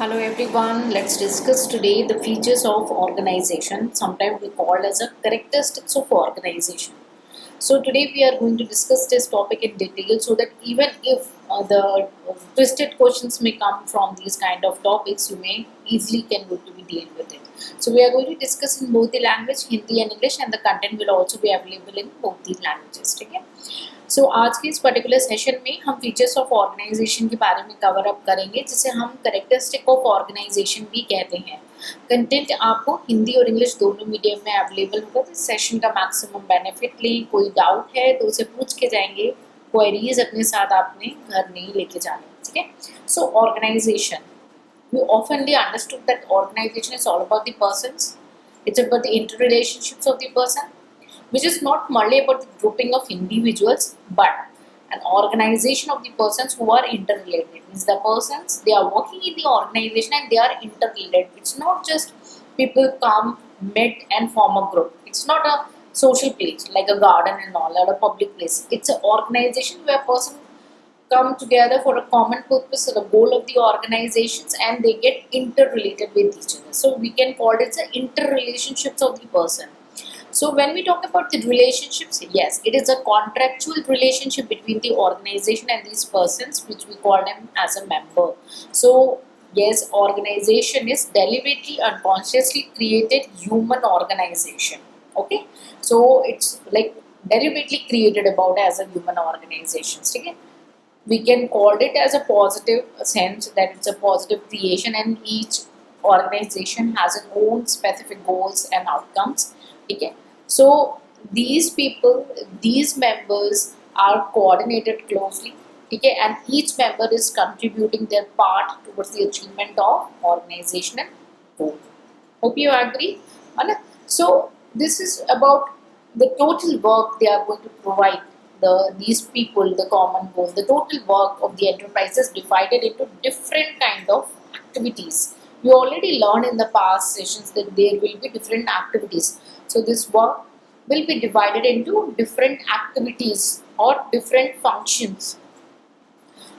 Hello everyone, let's discuss today the features of organization, sometimes we call as a characteristics of organization. So today we are going to discuss this topic in detail so that even if the twisted questions may come from these kind of topics, you may easily can go to be deal with it. So we are going to discuss in both the language, Hindi and English, and the content will also be available in both the languages. Okay? सो आज के इस particular session में हम features of organisation के बारे में cover up करेंगे जिसे हम कैरेक्टरिस्टिक ऑफ ऑर्गेनाइजेशन भी कहते हैं। कंटेंट आपको हिंदी और इंग्लिश दोनों मीडियम में अवेलेबल होगा, तो इस सेशन का मैक्सिमम बेनिफिट लें। कोई डाउट है तो उसे पूछ के जाएंगे, क्वेरीज अपने साथ आपने घर नहीं लेके जाने। ठीक है, सो organisation, you oftenly understood that organization is all about the persons. It's about the interrelationships of the person, which is not merely about the grouping of individuals, but an organization of the persons who are interrelated. Means the persons, they are working in the organization and they are interrelated. It's not just people come, meet and form a group. It's not a social place like a garden and all, or a public place. It's an organization where person come together for a common purpose or the goal of the organizations, and they get interrelated with each other. So we can call it the interrelationships of the person. So when we talk about the relationships, yes, it is a contractual relationship between the organization and these persons, which we call them as a member. So yes, organization is deliberately and consciously created human organization. Okay, so it's like deliberately created about as a human organization. Okay, we can call it as a positive sense that it's a positive creation, and each organization has its own specific goals and outcomes. Okay, so these people, these members are coordinated closely. Okay, and each member is contributing their part towards the achievement of organizational goal. Hope you agree. Anna? So this is about the total work they are going to provide. These people, the common goal, the total work of the enterprise is divided into different kind of activities. We already learned in the past sessions that there will be different activities. So this work will be divided into different activities or different functions.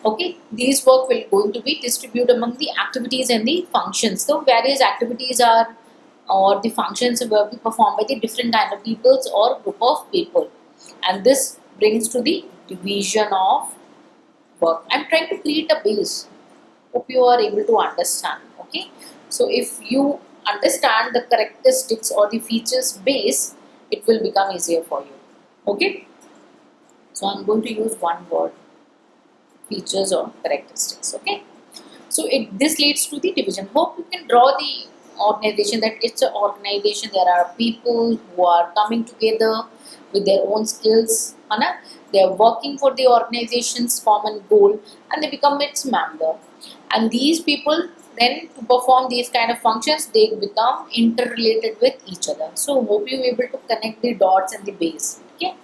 Okay, these work will going to be distributed among the activities and the functions. So various activities are or the functions will be performed by the different kind of peoples or group of people, and this brings to the division of work. I'm trying to create a base. Hope you are able to understand. Okay, so if you understand the characteristics or the features base, it will become easier for you. Okay, so I'm going to use one word, features or characteristics. Okay, so this leads to the division. Hope you can draw the organization, that it's an organization. There are people who are coming together with their own skills. They are working for the organization's common goal and they become its member. And these people then, to perform these kind of functions, they become interrelated with each other. So hope you are able to connect the dots and the base. Okay,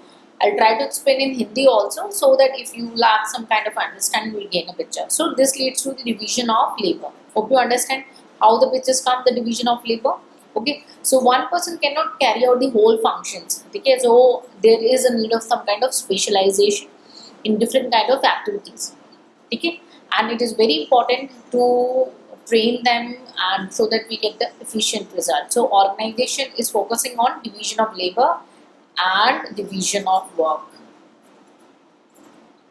I'll try to explain in Hindi also, so that if you lack some kind of understanding, you will gain a picture. So this leads to the division of labor. Hope you understand how the pictures come, the division of labor. Okay, so one person cannot carry out the whole functions. Okay, so there is a need of some kind of specialization in different kind of activities. Okay, and it is very important to train them, and so that we get the efficient result. So organization is focusing on division of labor and division of work.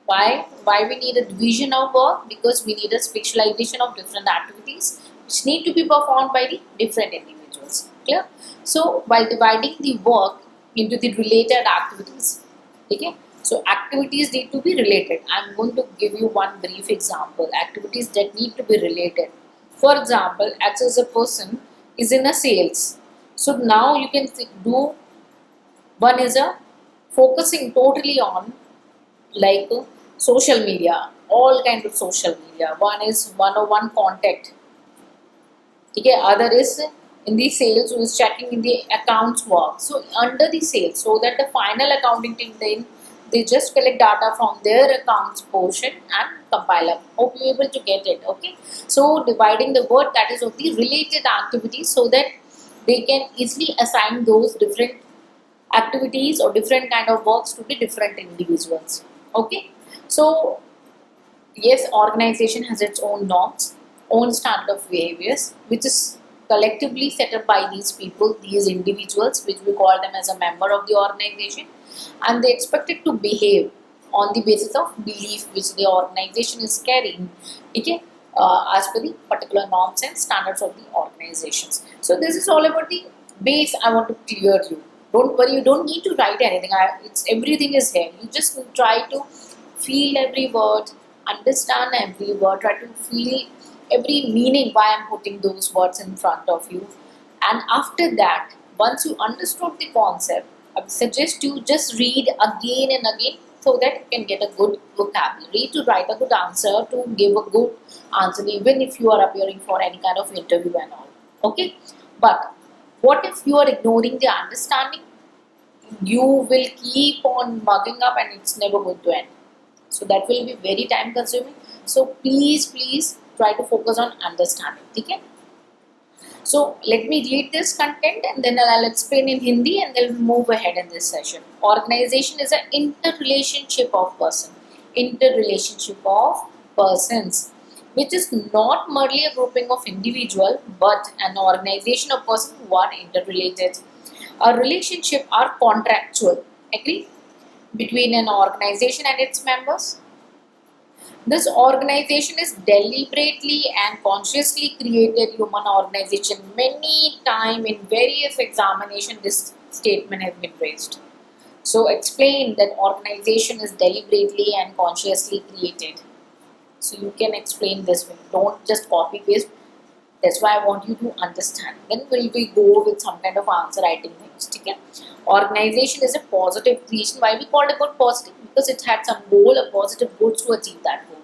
Why we need a division of work? Because we need a specialization of different activities which need to be performed by the different individuals. Clear? So while dividing the work into the related activities, okay, so activities need to be related. I'm going to give you one brief example. Activities that need to be related. For example, as a person is in a sales, so now you can do, one is a focusing totally on like social media, all kind of social media. One is one-on-one contact. Okay, other is in the sales who is checking in the accounts work. So under the sales, so that the final accounting team then they just collect data from their accounts portion and compile up. Hope you are able to get it. Okay, so dividing the work, that is of the related activities, so that they can easily assign those different activities or different kind of works to the different individuals. Okay, so yes, organization has its own norms. own standard of behaviors, which is collectively set up by these people, these individuals, which we call them as a member of the organization, and they expected to behave on the basis of belief which the organization is carrying, okay, as per the particular norms and standards of the organizations. So this is all about the base. I want to clear you. Don't worry, you don't need to write anything. It's everything is here. You just try to feel every word, understand every word, try to feel every meaning why I'm putting those words in front of you. And after that, once you understood the concept, I would suggest you just read again and again so that you can get a good vocabulary to write a good answer, to give a good answer, even if you are appearing for any kind of interview and all. Okay? But what if you are ignoring the understanding? You will keep on mugging up and it's never going to end. So that will be very time consuming. So please try to focus on understanding. Okay? So let me read this content and then I'll explain in Hindi and then we'll move ahead in this session. Organization is an interrelationship of persons, which is not merely a grouping of individual but an organization of persons who are interrelated. A relationship are contractual, agree, between an organization and its members. This organization is deliberately and consciously created human organization. Many times in various examinations this statement has been raised. So explain that organization is deliberately and consciously created. So you can explain this way. Don't just copy paste. That's why I want you to understand. Then will we go with some kind of answer writing things. Okay? Organization is a positive creation. Why we called it positive? Because it had some goal, a positive goals to achieve that goal.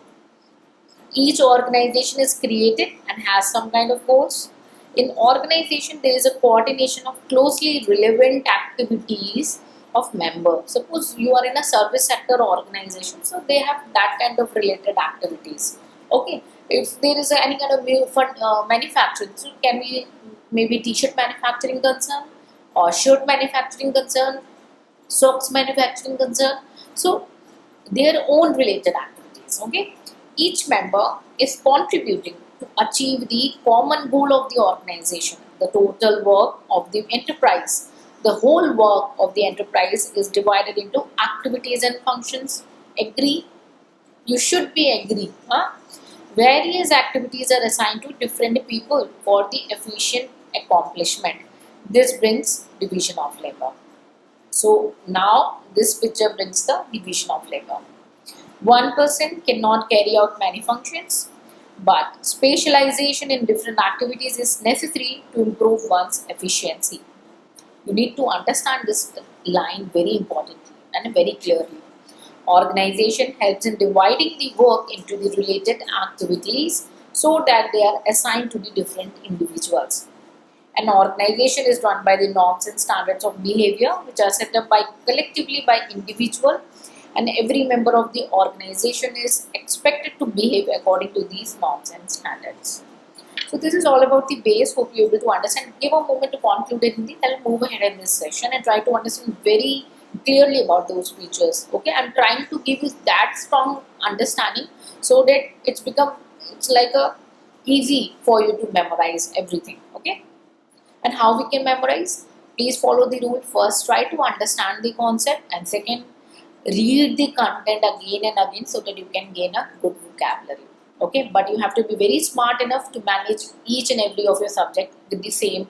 Each organization is created and has some kind of goals. In organization, there is a coordination of closely relevant activities of members. Suppose you are in a service sector organization, so they have that kind of related activities. Okay, if there is any kind of manufacturing, so can be maybe t-shirt manufacturing concern or shirt manufacturing concern, socks manufacturing concern. So their own related activities. Okay, each member is contributing to achieve the common goal of the organization, the total work of the enterprise. The whole work of the enterprise is divided into activities and functions. Agree? You should be agree. Huh? Various activities are assigned to different people for the efficient accomplishment. This brings division of labor. So now this picture brings the division of labor. One person cannot carry out many functions, but specialization in different activities is necessary to improve one's efficiency. You need to understand this line very importantly and very clearly. Organization helps in dividing the work into the related activities so that they are assigned to the different individuals. An organization is run by the norms and standards of behavior which are set up collectively by individual, and every member of the organization is expected to behave according to these norms and standards. So this is all about the base. Hope you're able to understand. Give a moment to conclude in Hindi. I'll move ahead in this session and try to understand very clearly about those features. Okay, I'm trying to give you that strong understanding so that it's like a easy for you to memorize everything. Okay, and how we can memorize? Please follow the rule. First, try to understand the concept, and second, read the content again and again so that you can gain a good vocabulary. Okay, but you have to be very smart enough to manage each and every of your subject with the same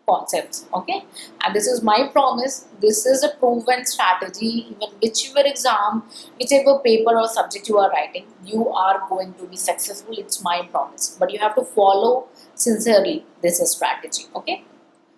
concepts. Okay, and this is my promise. This is a proven strategy. Even whichever exam, whichever paper or subject you are writing, you are going to be successful. It's my promise, but you have to follow sincerely this strategy. Okay,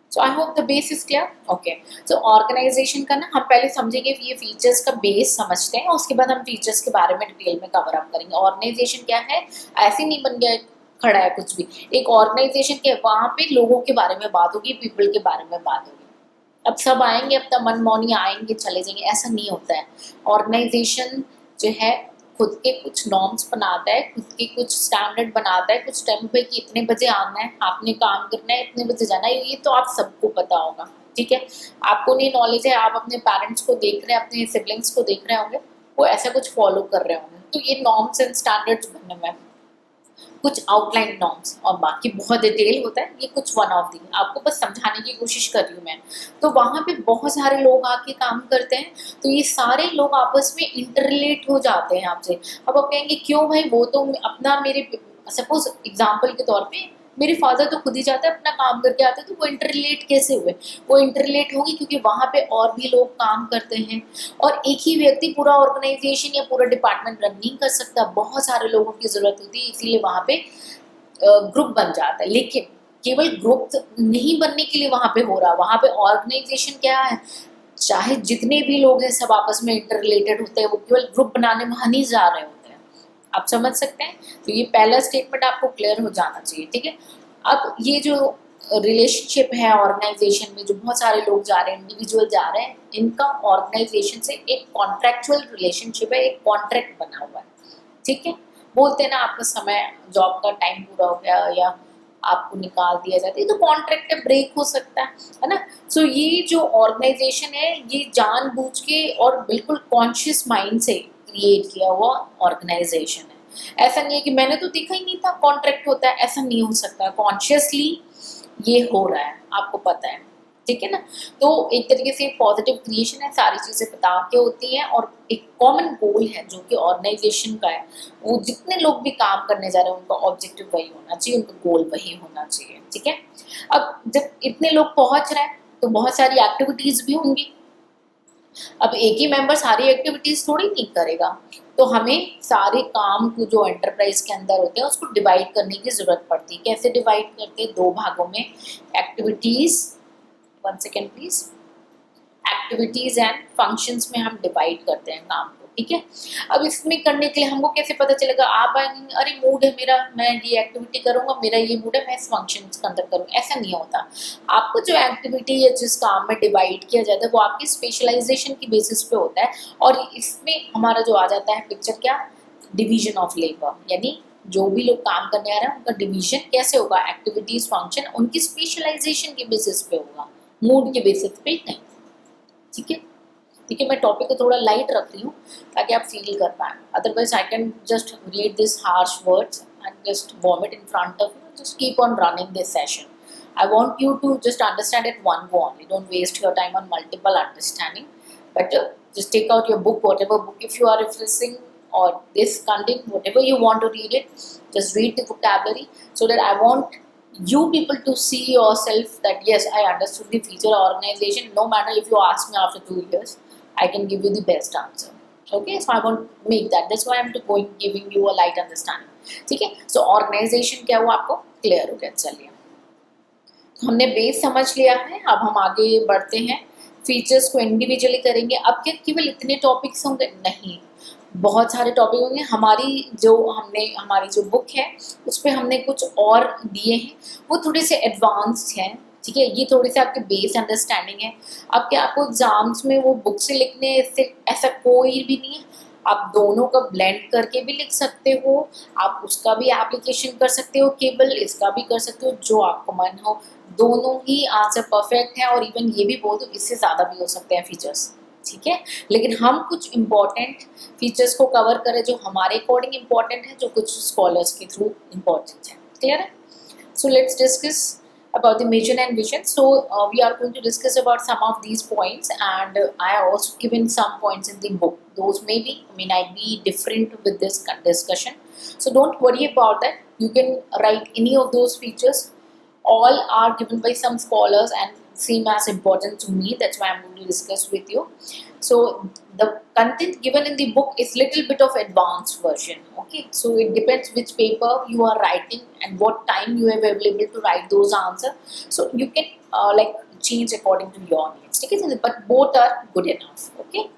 so I hope the base is clear. Okay, so organisation का ना हम पहले समझेंगे ये features का base समझते हैं, उसके बाद हम फीचर्स के बारे में डिटेल में कवर अप करेंगे. ऑर्गेनाइजेशन क्या है? ऐसे नहीं बन गया खड़ा है कुछ भी. एक ऑर्गेनाइजेशन के वहाँ पे लोगों के बारे में बात होगी, पीपल के बारे में बात होगी. अब सब आएंगे, अब तब मनमौनी आएंगे चले जाएंगे, ऐसा नहीं होता है. ऑर्गेनाइजेशन जो है खुद के कुछ नॉर्म्स बनाता है, खुद के कुछ स्टैंडर्ड बनाता है, कुछ टाइम पे कि इतने बजे आना है, आपने काम करना है, इतने बजे जाना है. ये तो आप सबको पता होगा. ठीक है, आपको नहीं नॉलेज है, आप अपने पेरेंट्स को देख रहे हैं, अपने सिबलिंग्स को देख रहे होंगे, वो ऐसा कुछ फॉलो कर रहे होंगे. तो ये नॉर्म्स एंड स्टैंडर्ड्स बनने में कुछ आउटलाइन नॉर्म्स, और बाकी बहुत डिटेल होता है, ये कुछ वन ऑफ दी, आपको बस समझाने की कोशिश कर रही हूँ मैं। तो वहाँ पे बहुत सारे लोग आके काम करते हैं, तो ये सारे लोग आपस में इंटररिलेट हो जाते हैं आपसे। अब आप कहेंगे क्यों भाई, वो तो अपना मेरे, सपोज एग्जाम्पल के तौर पे मेरे फादर तो खुद ही जाते हैं अपना काम करके आते हैं, तो वो इंटररिलेट कैसे हुए? वो इंटररिलेट होंगे क्योंकि वहाँ पे और भी लोग काम करते हैं, और एक ही व्यक्ति पूरा ऑर्गेनाइजेशन या पूरा डिपार्टमेंट रन नहीं कर सकता, बहुत सारे लोगों की जरूरत होती है, इसीलिए वहाँ पे ग्रुप बन जाता है। लेकिन केवल ग्रुप नहीं बनने के लिए वहाँ पे हो रहा, वहाँ पे ऑर्गेनाइजेशन क्या है, चाहे जितने भी लोग हैं सब आपस में इंटर रिलेटेड होते हैं, वो केवल ग्रुप बनाने में नहीं जा रहे होते हैं। आप समझ सकते हैं? तो ये पहला स्टेटमेंट आपको क्लियर हो जाना चाहिए, ठीक है। अब ये जो रिलेशनशिप है ऑर्गेनाइजेशन में, जो बहुत सारे लोग जा रहे हैं, इंडिविजुअल जा रहे हैं, इनका ऑर्गेनाइजेशन से एक कॉन्ट्रैक्चुअल रिलेशनशिप है, एक कॉन्ट्रैक्ट बना हुआ है, ठीक है। बोलते हैं ना आपका समय, जॉब का टाइम पूरा हो गया या आपको निकाल दिया जाता है, तो कॉन्ट्रैक्ट ब्रेक हो सकता है ना। सो ये जो ऑर्गेनाइजेशन है, ये जानबूझ के और बिल्कुल कॉन्शियस माइंड से क्रिएट किया हुआ ऑर्गेनाइजेशन है। ऐसा नहीं है कि मैंने तो देखा ही नहीं था कॉन्ट्रैक्ट होता है, ऐसा नहीं हो सकता, कॉन्शियसली ये हो रहा है, आपको पता है, ठीक है ना। तो एक तरीके से पॉजिटिव क्रिएशन है, सारी चीजें बता के होती हैं, और एक कॉमन गोल है जो कि ऑर्गेनाइजेशन का है, वो जितने लोग भी काम करने जा रहे हैं उनका ऑब्जेक्टिव वही होना चाहिए, उनका गोल वही होना चाहिए, ठीक है। अब जब इतने लोग पहुंच रहे हैं तो बहुत सारी एक्टिविटीज भी होंगी। अब एक ही मेंबर सारी एक्टिविटीज थोड़ी नहीं करेगा, तो हमें सारे काम को जो एंटरप्राइज के अंदर होते हैं उसको डिवाइड करने की जरूरत पड़ती है। कैसे डिवाइड करते हैं? दो भागों में, activities, one second please, activities and functions में हम डिवाइड करते हैं काम को, ठीक है। अब इसमें करने के लिए हमको कैसे पता चलेगा? आप आएंगे, अरे मूड है मेरा, मैं ये एक्टिविटी करूंगा, मेरा ये मूड है, मैं इस फंक्शन के अंदर करूंगा, ऐसा नहीं होता। आपको जो एक्टिविटी या जिस काम में डिवाइड किया जाता है वो आपकी स्पेशलाइजेशन की बेसिस पे होता है, और इसमें हमारा जो आ जाता है पिक्चर क्या, डिवीजन ऑफ लेबर, यानी जो भी लोग काम करने आ रहे हैं उनका डिवीजन कैसे होगा, एक्टिविटीज फंक्शन उनकी स्पेशलाइजेशन के बेसिस पे होगा, मूड के बेसिस पे नहीं, ठीक है। ठीक है, मैं टॉपिक को थोड़ा लाइट रख रही हूँ ताकि आप फील कर पाए, otherwise I can just read this harsh words and just vomit in front of you, just keep on running this session. I want you to just understand it one go only. Don't waste your time on multiple understanding. But just take out your book, whatever book if you are referencing, or this content, whatever you want to read it, just read the vocabulary, so that I want you people to see yourself that yes, I understood the future organization. No matter if you ask me after 2 years, I can give you the best answer. Okay, so I want to make that. That's why I'm going giving you a light understanding. ठीक है, so organization क्या हुआ आपको clear हो गया। चलिए, हमने base समझ लिया है, अब हम आगे बढ़ते हैं, फीचर्स को इंडिविजुअली करेंगे। अब क्या केवल इतने टॉपिक्स होंगे? नहीं, बहुत सारे टॉपिक होंगे। हमारी जो बुक है उस पर हमने कुछ और दिए हैं, वो थोड़े से एडवांस्ड हैं, ठीक है। ये थोड़े से आपके बेस अंडरस्टैंडिंग है। अब क्या आपको एग्जाम्स में वो बुक से लिखने से ऐसा कोई भी नहीं है, आप दोनों का ब्लेंड करके भी लिख सकते हो, आप उसका भी एप्लीकेशन कर सकते हो, केवल इसका भी कर सकते हो, जो आपको मन हो। दोनों ही आंसर परफेक्ट है, और इवन ये भी बोल दो इससे ज़्यादा भी हो सकते हैं फीचर्स, ठीक है। लेकिन हम कुछ इंपॉर्टेंट फीचर्स को कवर करें जो हमारे अकॉर्डिंग इंपॉर्टेंट है, जो कुछ स्कॉलर्स के थ्रू इंपॉर्टेंट है। क्लियर है? So let's discuss about the mission and vision. So we are going to discuss about some of these points, and I also given some points in the book. Those may not be different with this discussion. So don't worry about that. You can write any of those features. All are given by some scholars and seem as important to me. That's why I'm going to discuss with you. So the content given in the book is little bit of advanced version. Okay, so it depends which paper you are writing and what time you have available to write those answers. So you can like change according to your needs. Okay, but both are good enough. Okay.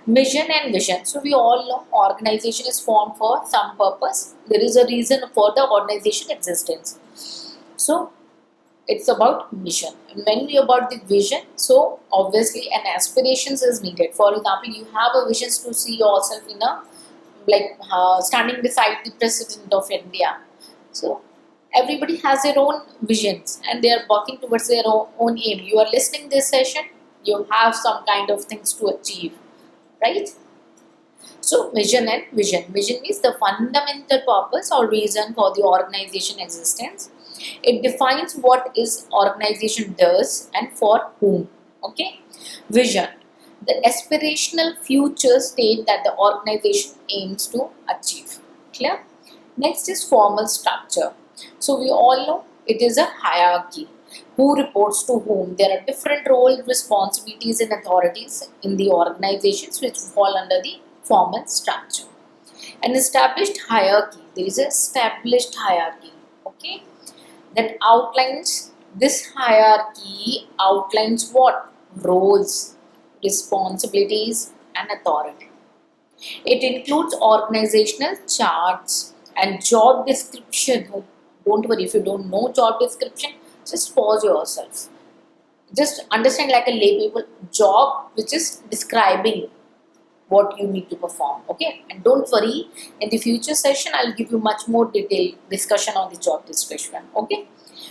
Mission and vision. So we all know organization is formed for some purpose. There is a reason for the organization existence. So it's about mission. Mainly about the vision, so obviously an aspirations is needed. For example, you have a vision to see yourself in a standing beside the president of India. So everybody has their own visions and they are working towards their own aim. You are listening this session, you have some kind of things to achieve, right? So mission and vision. Vision is the fundamental purpose or reason for the organization existence. It defines what is organization does and for whom. Okay. Vision. The aspirational future state that the organization aims to achieve. Clear? Next is formal structure. So we all know it is a hierarchy. Who reports to whom? There are different roles, responsibilities, and authorities in the organizations which fall under the formal structure. An established hierarchy. There is an established hierarchy. Okay, that outlines this hierarchy outlines what roles, responsibilities, and authority. It includes organizational charts and job description. Oh, don't worry if you don't know job description, just pause yourself. Just understand like a lay people job which is describing what you need to perform. Okay, and don't worry, in the future session I'll give you much more detailed discussion on the job description. Okay,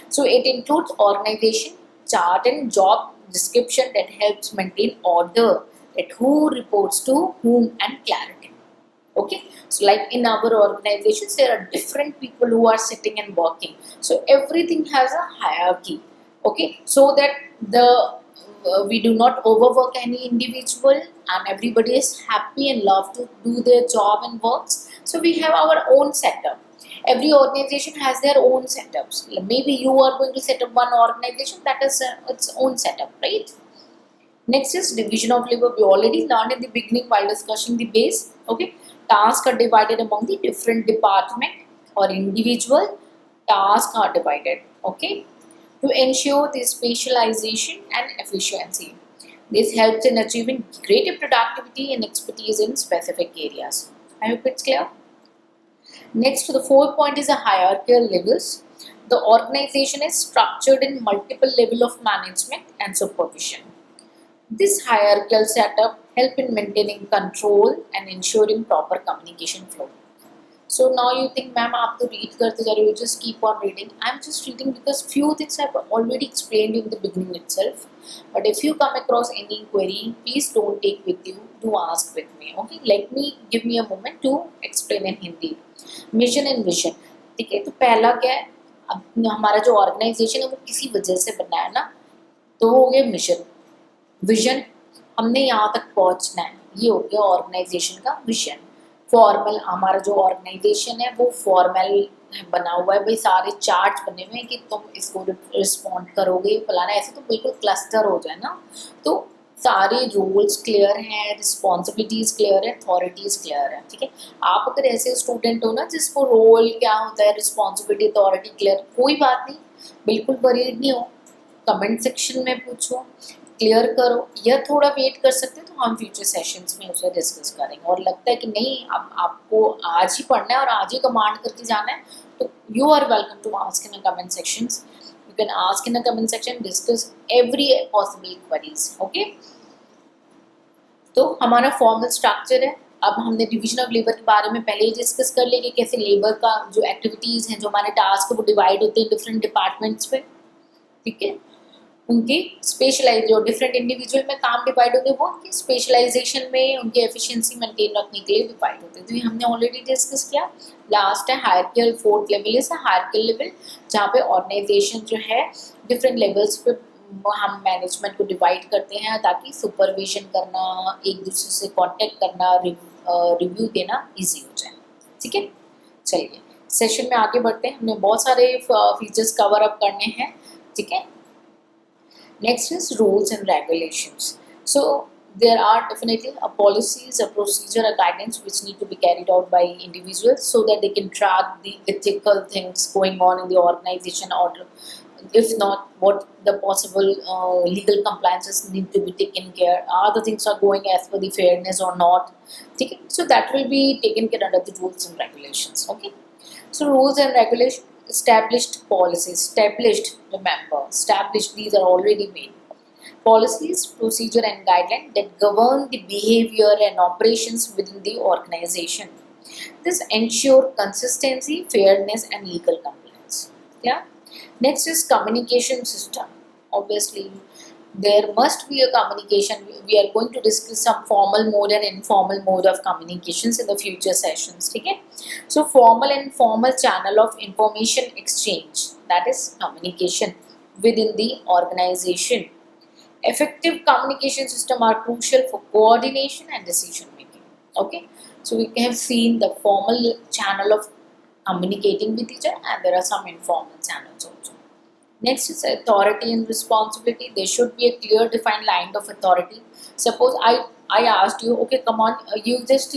so it includes organization chart and job description that helps maintain order, that who reports to whom and clarity. Okay, so like in our organizations there are different people who are sitting and working, so everything has a hierarchy. Okay, so that the we do not overwork any individual and everybody is happy and love to do their job and works. So we have our own setup. Every organization has their own setups. Maybe you are going to set up one organization that is its own setup, right? Next is division of labor. We already learned in the beginning while discussing the base. Okay, tasks are divided among the different department or individual tasks are divided. Okay, to ensure the specialization and efficiency. This helps in achieving greater productivity and expertise in specific areas. I hope it's clear. Next, the fourth point is the hierarchical levels. The organization is structured in multiple level of management and supervision. This hierarchical setup help in maintaining control and ensuring proper communication flow. So now you think, ma'am, आप तो read करते जा रहे हो, you just keep on reading. I'm just reading because few things I've already explained in the beginning itself. But if you come across any query, please don't take with you. Do ask with me. Okay, give me a moment to explain in Hindi. Mission and vision. ठीक है, तो पहला क्या है? अब हमारा जो organisation है वो किसी वजह से बना है ना, तो हो गया मिशन. विजन, हमने यहाँ तक पहुँचना है, ये हो गया ऑर्गेनाइजेशन का विजन. फॉर्मल, हमारा जो ऑर्गेनाइजेशन है वो फॉर्मल बना हुआ है भाई, सारे चार्ट बने हुए हैं कि तुम इसको रिस्पॉन्ड करोगे फलाना, ऐसे तो बिल्कुल क्लस्टर हो जाए ना. तो सारे रूल्स क्लियर हैं, रिस्पॉन्सिबिलिटीज क्लियर है, अथॉरिटीज क्लियर है. ठीक है, आप अगर ऐसे स्टूडेंट हो ना जिसको रोल क्या होता है, रिस्पॉन्सिबिलिटी अथॉरिटी क्लियर, कोई बात नहीं, बिल्कुल वरीड नहीं हो, कमेंट सेक्शन में पूछो, क्लियर करो, या थोड़ा वेट कर सकते हैं तो हम फ्यूचर सेशंस में उसे डिस्कस करेंगे. और लगता है कि नहीं अब आपको आज ही पढ़ना है और आज ही कमांड करके जाना है, तो you are welcome to ask in the comment sections. You can ask in the comment section, discuss every possible queries. Okay, तो हमारा फॉर्मल स्ट्रक्चर है. अब हमने डिवीजन ऑफ लेबर के बारे में पहले ही डिस्कस कर लिया कि कैसे लेबर का जो एक्टिविटीज़ हैं, जो हमारे टास्क है वो डिवाइड होते हैं डिफरेंट डिपार्टमेंट्स पे. ठीक है, उनकी स्पेशलाइज जो डिफरेंट इंडिविजुअल में काम डिवाइड होते हैं वो उनकी स्पेशलाइजेशन में उनकी एफिशिएंसी मेंटेन रखने के लिए डिवाइड होते हैं. तो ये हमने ऑलरेडी डिस्कस किया. लास्ट है hierarchical, fourth level is hierarchical level, जहाँ पे ऑर्गेनाइजेशन जो है डिफरेंट लेवल्स पे हम मैनेजमेंट को डिवाइड करते हैं ताकि सुपरविजन करना, एक दूसरे से कॉन्टेक्ट करना, रिव्यू देना ईजी हो जाए. ठीक है, चलिए सेशन में आगे बढ़ते हैं. हमने बहुत सारे फीचर्स कवर अप करने हैं. ठीक है, next is rules and regulations. So there are definitely a policies, a procedure, a guidance which need to be carried out by individuals so that they can track the ethical things going on in the organization, or if not, what the possible legal compliances need to be taken care. Are the things are going as per the fairness or not? Okay, so that will be taken care under the rules and regulations. Okay, so rules and regulations. Established policies, established, remember, established, these are already made. Policies, procedure and guidelines that govern the behavior and operations within the organization. This ensure consistency, fairness and legal compliance. Yeah. Next is communication system. Obviously, there must be a communication. We are going to discuss some formal mode and informal mode of communications in the future sessions. ठीक है? So formal and informal channel of information exchange, that is communication within the organization. Effective communication system are crucial for coordination and decision making. Okay, so we have seen the formal channel of communicating with each other, and there are some informal channels also. Next is authority and responsibility. There should be a clear defined line of authority. Suppose I asked you, okay, come on, you just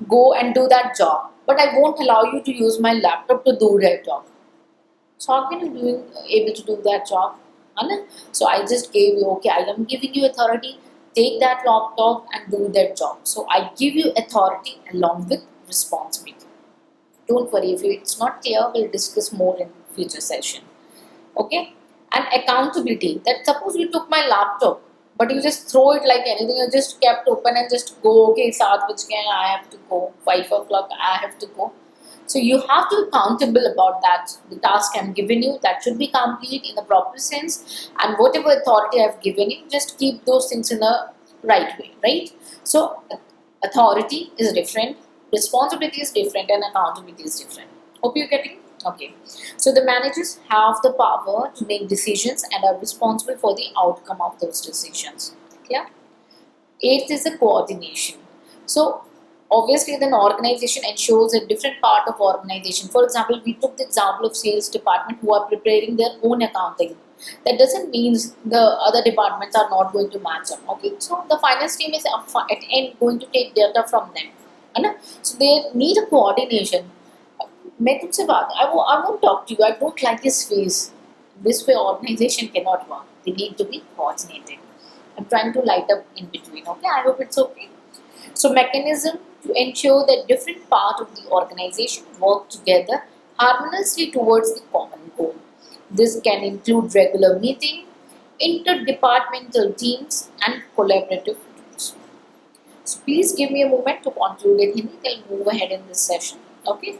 go and do that job, but I won't allow you to use my laptop to do that job. So how can you able to do that job? Anna? So I just gave you, okay, I am giving you authority, take that laptop and do that job. So I give you authority along with responsibility. Don't worry, if it's not clear, we'll discuss more in future session. Okay, and accountability, that suppose you took my laptop but you just throw it like anything, you just kept open and just go, okay, 7 baj gaye, I have to go, 5 o'clock I have to go. So you have to be accountable about that. The task I'm given you, that should be complete in the proper sense, and whatever authority I've given you, just keep those things in the right way, right? So authority is different, responsibility is different, and accountability is different. Hope you're getting. Okay, so the managers have the power to make decisions and are responsible for the outcome of those decisions. Yeah. Eighth is the coordination. So obviously, then organization ensures a different part of organization. For example, we took the example of sales department who are preparing their own accounting. That doesn't mean the other departments are not going to match up. Okay, so the finance team is at end going to take data from them, है ना? So they need a coordination. मैं तुमसे बात I won't talk to you. I don't like this phase. This way organization cannot work. They need to be coordinated. I'm trying to light up in between. Okay, I hope it's okay. So mechanism to ensure that different parts of the organization work together harmoniously towards the common goal. This can include regular meeting, interdepartmental teams, and collaborative tools. So please give me a moment to conclude in Hindi. We'll move ahead in this session. Okay.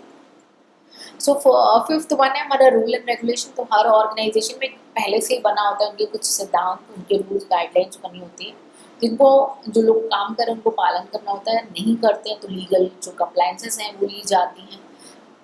So fifth one है हमारा rule and regulation. तो हर organisation में पहले से ही बना होता है, उनके कुछ सिद्धांत, उनके रूल्स गाइडलाइंस बनी होती है जिनको जो लोग काम करें उनको पालन करना होता है. नहीं करते हैं तो लीगल जो कंप्लाइंसेस हैं वो ली जाती हैं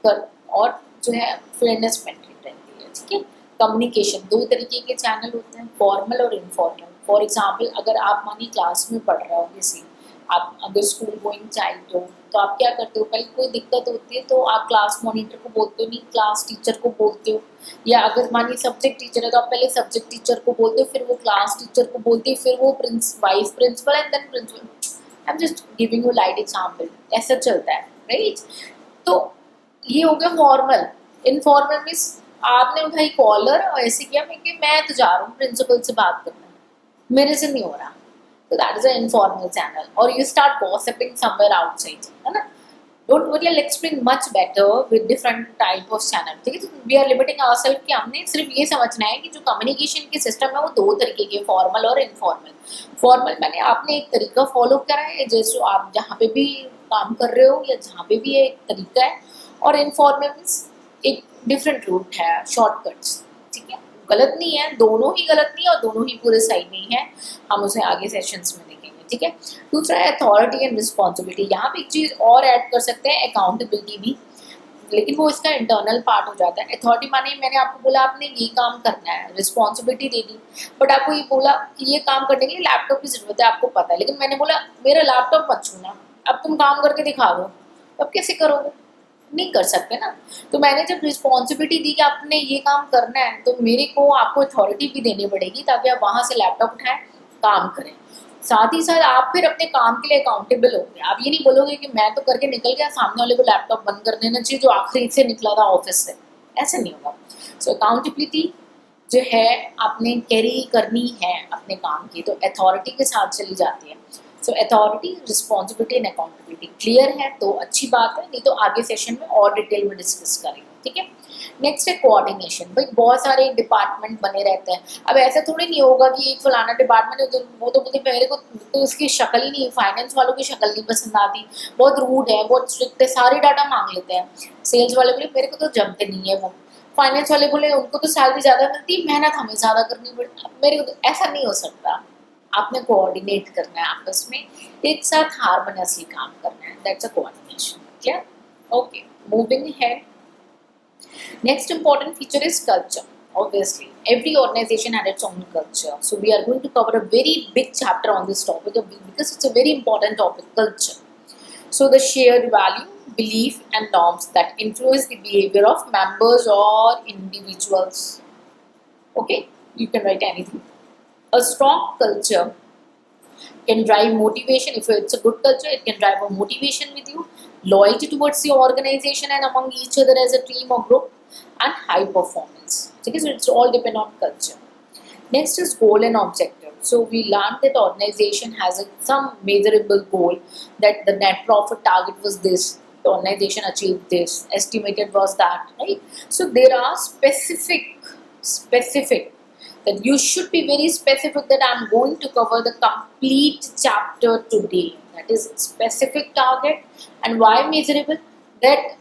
कर, और जो है फेयरनेस मेंटेन रहती है. ठीक है. कम्युनिकेशन दो तरीके के चैनल होते हैं, फॉर्मल और इनफॉर्मल. फॉर एग्जाम्पल, अगर आप मानिए क्लास में पढ़ रहे हो, किसी आप अगर स्कूल गोइंग चाइल्ड हो तो आप क्या करते हो, पहले कोई दिक्कत होती है तो आप क्लास मॉनिटर को बोलते हो, नहीं क्लास टीचर को बोलते हो. या अगर मानिए सब्जेक्ट टीचर है तो आप पहले सब्जेक्ट टीचर को बोलते हो, फिर वो क्लास टीचर को बोलते हो, फिर वो vice principal and then principal. I am just giving you light example. ऐसा चलता है, राइट? तो ये हो गया फॉर्मल. इनफॉर्मल मीन्स आपने उठाई कॉलर और ऐसे किया मैं तो जा रहा हूँ प्रिंसिपल से बात करना, मेरे से नहीं हो रहा. So that is an informal channel. Or you start gossiping somewhere outside, है ना? Don't worry, I'll explain much better with different type of channel. ठीक है? तो we are limiting ourselves कि हमने सिर्फ ये समझना है कि जो communication के system है वो दो तरीके के, formal और informal. Formal मैंने आपने एक तरीका follow करा है, जैसे आप जहाँ पे भी काम कर रहे हो या जहाँ पे भी एक तरीका है, और informal means एक different route है, shortcuts. ठीक है? गलत नहीं है, दोनों ही गलत नहीं है और दोनों ही पूरे सही नहीं है. हम उसे आगे सेशंस में देखेंगे. ठीक है. दूसरा है अथॉरिटी एंड रिस्पॉन्सिबिलिटी. यहाँ पे एक चीज़ और ऐड कर सकते हैं, अकाउंटेबिलिटी भी, लेकिन वो इसका इंटरनल पार्ट हो जाता है. अथॉरिटी माने मैंने आपको बोला आपने ये काम करना है, रिस्पॉन्सिबिलिटी दे दी, बट आपको ये बोला कि ये काम करने के लिए लैपटॉप की ज़रूरत है, आपको पता है, लेकिन मैंने बोला मेरा लैपटॉप मत छूना, अब तुम काम करके दिखा दो. अब कैसे करोगे? नहीं कर सकते ना. तो मैंने जब रिस्पॉन्सिबिलिटी दी कि आपने ये काम करना है, तो मेरे को आपको अथॉरिटी भी देनी पड़ेगी ताकि आप वहाँ से लैपटॉप उठाएं, काम करें. साथ ही साथ आप फिर अपने काम के लिए अकाउंटेबल होंगे. आप ये नहीं बोलोगे कि मैं तो करके निकल गया, सामने वाले को लैपटॉप बंद कर देना चाहिए जो आखिरी से निकला था ऑफिस से. ऐसे नहीं होगा. सो अकाउंटेबिलिटी जो है आपने कैरी करनी है अपने काम की, तो अथॉरिटी के साथ चली जाती है. So authority, responsibility and accountability clear है तो अच्छी बात है, नहीं तो आगे सेशन में और डिटेल में डिस्कस करेंगे. ठीक है. नेक्स्ट है कोऑर्डिनेशन. भाई बहुत सारे डिपार्टमेंट बने रहते हैं. अब ऐसा थोड़ी नहीं होगा कि एक फलाना डिपार्टमेंट है तो वो तो बोलते मेरे को तो उसकी शक्ल ही नहीं, फाइनेंस वालों की शक्ल नहीं पसंद आती, बहुत रूड है, बहुत स्ट्रिक्ट है, सारे डाटा मांग लेते हैं. सेल्स वाले बोले मेरे को तो जमते नहीं है वो. फाइनेंस वाले बोले उनको तो सैलरी ज़्यादा मिलती, मेहनत हमें ज़्यादा करनी पड़ती। अब मेरे को तो ऐसा नहीं हो सकता, आपने कोऑर्डिनेट करना है आपस में, एक साथ हार्मोनियसली काम करना है, that's a coordination. Clear? Okay, moving है। Next important feature is culture. Obviously, every organization had its own culture. So we are going to cover a very big chapter on this topic because it's a very important topic, culture. So the shared value, belief and norms that influence the behavior of members or individuals. Okay, you can write anything. A strong culture can drive motivation. If it's a good culture, it can drive a motivation with you, loyalty towards your organization and among each other as a team or group, and high performance. Okay, so it's all depend on culture. Next is goal and objective. So we learned that organization has some measurable goal, that the net profit target was this, the organization achieved this, estimated was that, right? So there are specific that you should be very specific, that I'm going to cover the complete chapter today. That is specific target. And why measurable? That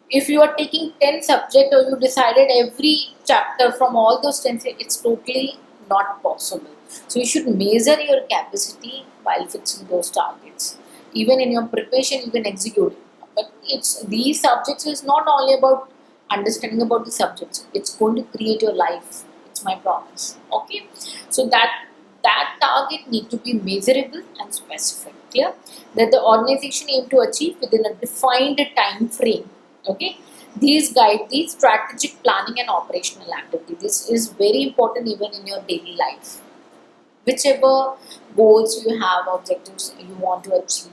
if you are taking 10 subject or you decided every chapter from all those 10, it's totally not possible. So you should measure your capacity while fixing those targets. Even in your preparation, you can execute it. But it's these subjects is not only about understanding about the subjects. It's going to create your life. It's my promise. Okay. So that target need to be measurable and specific. Clear? That the organization aim to achieve within a defined time frame. Okay. These guide the strategic planning and operational activity. This is very important even in your daily life. Whichever goals you have, objectives you want to achieve,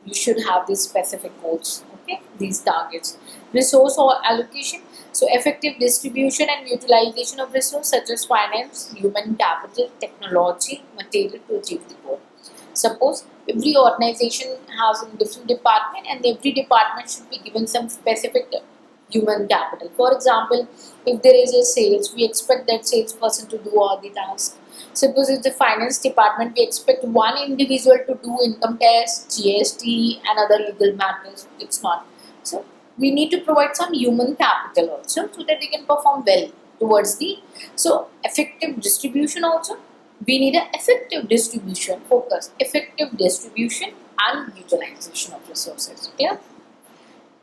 you should have these specific goals. Okay, these targets. Resource or allocation. So effective distribution and utilization of resources such as finance, human capital, technology, material to achieve the goal. Suppose every organization has a different department and every department should be given some specific human capital. For example, if there is a sales, we expect that salesperson to do all the tasks. Suppose it's the finance department, we expect one individual to do income tax, GST and other legal matters. It's not. So we need to provide some human capital also so that they can perform well towards the, so effective distribution also. We need an effective distribution, focus, effective distribution and utilization of resources. Clear?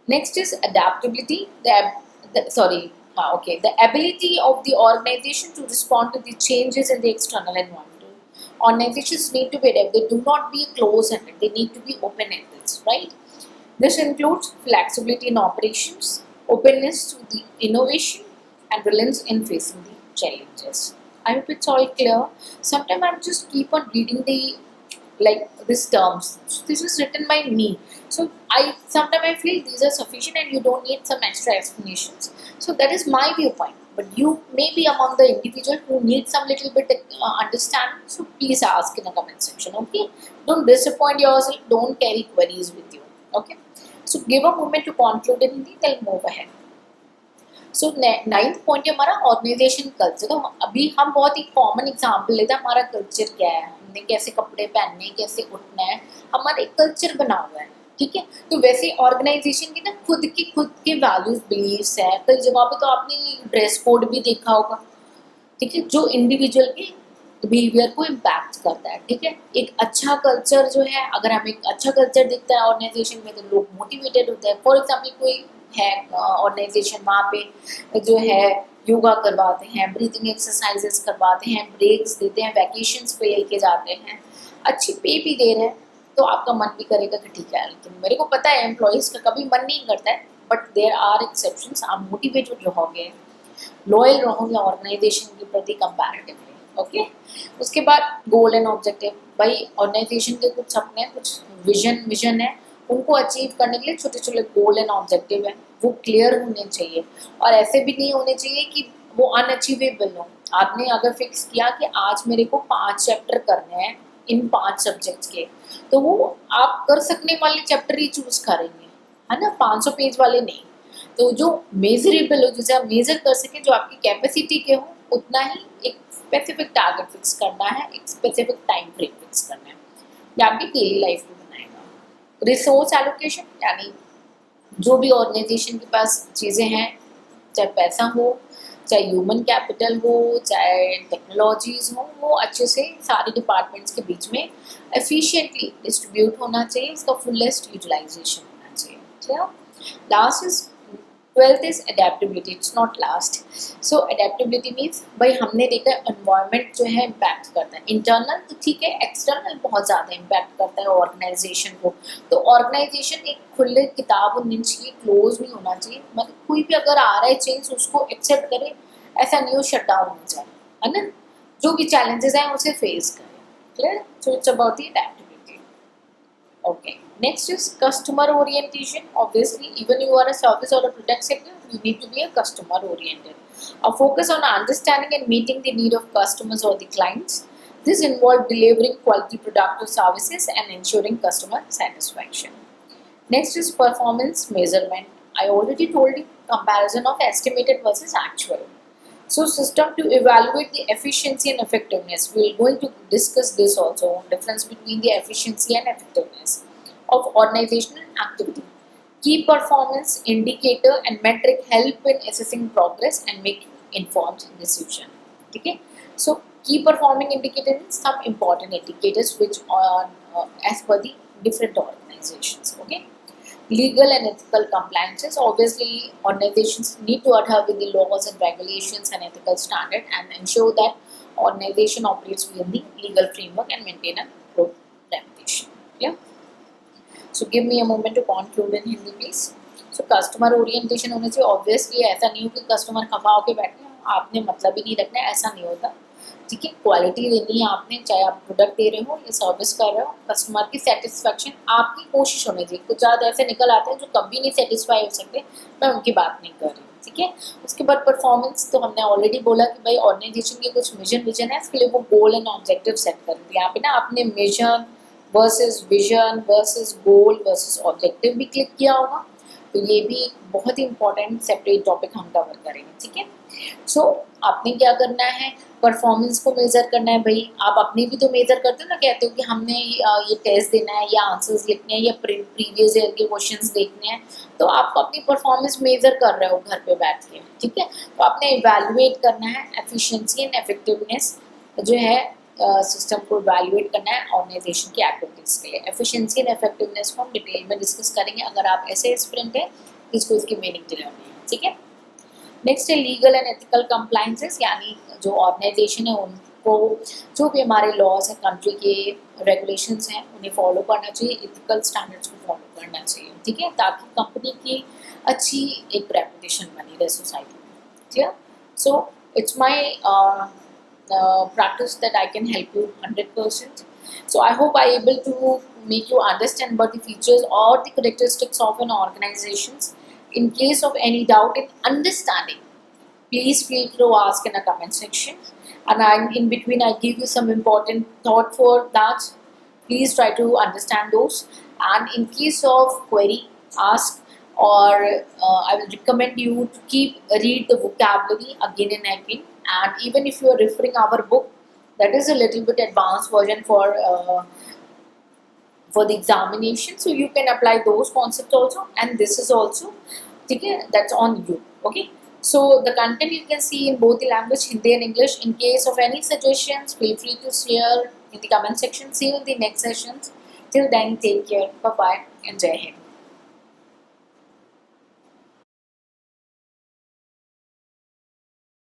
Next is adaptability. The ability of the organization to respond to the changes in the external environment. Organizations need to be adapted. They do not be close-ended. They need to be open-ended, right? This includes flexibility in operations, openness to the innovation, and reliance in facing the challenges. I hope it's all clear. Sometimes I just keep on reading the these terms. So this is written by me. So I sometimes I feel these are sufficient and you don't need some extra explanations. So that is my viewpoint. But you may be among the individual who need some little bit understanding. So please ask in the comment section. Okay. Don't disappoint yourself. Don't carry queries with you. Okay. So give a moment to conclude and then move ahead. So ninth point है हमारा organization culture. तो अभी हम बहुत ही common example लेते हैं, हमारा culture क्या है, हमने कैसे कपड़े पहनने, कैसे उठना है, हमारा एक कल्चर बना हुआ है। ठीक है, तो वैसे ऑर्गेनाइजेशन की ना खुद के वैल्यूज बिलीव्स है। कई जगह पे तो आपने ड्रेस कोड भी देखा होगा। ठीक है, जो इंडिविजुअल के बिहेवियर को इम्पैक्ट करता है। ठीक है, एक अच्छा कल्चर जो है, अगर हमें एक अच्छा कल्चर दिखता है ऑर्गेनाइजेशन में तो लोग मोटिवेटेड होते हैं। फॉर एग्जाम्पल कोई है ऑर्गेनाइजेशन, वहाँ पे जो है योगा करवाते हैं, ब्रीथिंग एक्सरसाइजेस करवाते हैं, ब्रेक्स देते हैं, वैकेशंस पे लेके जाते हैं, अच्छी पे भी दे रहे हैं, तो आपका मन भी करेगा कि ठीक है। लेकिन मेरे को पता है एम्प्लॉयज़ का कभी मन नहीं करता है, बट देयर आर एक्सेप्शंस। आप मोटिवेटेड रहोगे, लॉयल रहोगे ऑर्गेनाइजेशन के प्रति कंपैरेटिवली। ओके, उसके बाद गोल एंड ऑब्जेक्टिव। भाई ऑर्गेनाइजेशन के कुछ सपने हैं, कुछ विजन है, उनको अचीव करने के लिए छोटे छोटे गोल एंड ऑब्जेक्टिव है, वो क्लियर होने चाहिए। और ऐसे भी नहीं होने चाहिए कि वो अनअचीवेबल हो। आपने अगर फिक्स किया कि आज मेरे को 5 चैप्टर करने हैं इन 5 सब्जेक्ट्स के, तो वो आप कर सकने वाले चैप्टर ही चूज करेंगे, है ना, 500 पेज वाले नहीं। तो जो मेजरेबल हो, जिसे आप मेजर कर सकें, जो आपकी कैपेसिटी के हो, उतना ही एक स्पेसिफिक टारगेट फिक्स करना है, एक स्पेसिफिक टाइम फ्रेम फिक्स करना है, ये आपकी डेली लाइफ में बनाएगा। रिसोर्स एलोकेशन, यानी जो भी ऑर्गेनाइजेशन के पास चीज़ें हैं, चाहे पैसा हो, चाहे ह्यूमन कैपिटल हो, चाहे टेक्नोलॉजीज हो, वो अच्छे से सारे डिपार्टमेंट्स के बीच में एफिशिएंटली डिस्ट्रीब्यूट होना चाहिए, इसका फुलेस्ट यूटिलाइजेशन होना चाहिए। Clear? Last is 12th is adaptability, it's not last. So adaptability means भाई हमने देखा एनवायरनमेंट जो है इम्पैक्ट करता है, इंटरनल तो ठीक है, एक्सटर्नल बहुत ज़्यादा इम्पैक्ट करता है ऑर्गेनाइजेशन को। तो ऑर्गेनाइजेशन एक खुले किताब होनी चाहिए, क्लोज नहीं होना चाहिए, मतलब कोई भी अगर आ रहा है चेंज उसको एक्सेप्ट करे, ऐसा नहीं हो शट डाउन हो जाए, है ना। जो भी चैलेंजेस हैं उसे फेस करें। Clear? So it's about the adaptability. Okay. Next is customer orientation. Obviously, even you are a service or a product sector, you need to be a customer oriented. A focus on understanding and meeting the need of customers or the clients. This involves delivering quality product or services and ensuring customer satisfaction. Next is performance measurement. I already told you, comparison of estimated versus actual. So system to evaluate the efficiency and effectiveness. We are going to discuss this also, difference between the efficiency and effectiveness of organizational activity. Key performance indicator and metric help in assessing progress and making informed decision. Okay. So key performing indicator means some important indicators which are as per the different organizations. Okay. Legal and ethical compliances. Obviously, organizations need to adhere with the laws and regulations and ethical standard and ensure that organization operates within the legal framework and maintain a good reputation. Yeah. So give me a moment to conclude in Hindi, please. So customer orientation होना चाहिए. Obviously ऐसा नहीं हो कि customer खफा होके बैठे हैं, आपने मतलब ही नहीं रखना है, ऐसा नहीं होता. ठीक है, क्वालिटी देनी है आपने, चाहे आप प्रोडक्ट दे रहे हो या सर्विस कर रहे हो, कस्टमर की सेटिस्फेक्शन आपकी कोशिश होनी चाहिए. कुछ ज़्यादा ऐसे निकल आते हैं जो कभी नहीं सेटिस्फाई हो सकते, मैं उनकी बात नहीं कर रही हूँ. ठीक है. उसके बाद परफॉर्मेंस, तो हमने ऑलरेडी बोला कि भाई ऑर्गेनाइजेशन के कुछ विजन है, इसके लिए वो गोल एंड ऑब्जेक्टिव सेट कर दिया. यहाँ पे ना आपने mission versus vision versus goal versus objective भी क्लिक किया होगा, तो ये भी एक बहुत ही इंपॉर्टेंट सेपरेट टॉपिक हम कवर करेंगे. ठीक है. सो आपने क्या करना है, परफॉर्मेंस को मेजर करना है. भाई आप अपनी भी तो मेजर करते हो ना, कहते हो कि हमने ये टेस्ट देना है या आंसर्स लिखने हैं या प्रीवियस ईयर के क्वेश्चंस देखने हैं, तो आप अपनी परफॉर्मेंस मेजर कर रहे हो घर पे बैठ के. ठीक है. तो आपने इवैल्यूएट करना है एफिशिएंसी एंड इफेक्टिवनेस जो है, सिस्टम को इवैल्यूएट करना है ऑर्गेनाइजेशन की एक्टिविटीज़ के लिए. एफिशिएंसी एंड इफेक्टिवनेस को हम डिटेल में डिस्कस करेंगे अगर आप ऐसे स्प्रिंट है इसको इसकी मीनिंग क्लियर नहीं है. ठीक है. नेक्स्ट है लीगल एंड एथिकल कंप्लाइंसेस, यानी जो ऑर्गेनाइजेशन है उनको जो भी हमारे लॉज हैं, कंट्री के रेगुलेशंस हैं, उन्हें फॉलो करना चाहिए, एथिकल स्टैंडर्ड्स को फॉलो करना चाहिए. ठीक है. ताकि कंपनी की अच्छी एक रेपुटेशन बनी रहे सोसाइटी में. Clear? So it's my practice that I can help you 100%. So I hope I able to make you understand about the features or the characteristics of an organization. In case of any doubt in understanding, please feel free to ask in a comment section. And in between I give you some important thought for that. Please try to understand those. And in case of query, ask, or I will recommend you to read the vocabulary again and again. And even if you are referring our book, that is a little bit advanced version for the examination, so you can apply those concepts also, and this is also okay, that's on you. Okay. So the content you can see in both the language Hindi and English. In case of any suggestions, feel free to share in the comment section. See you in the next sessions. Till then, take care. Bye bye and Jai Hind.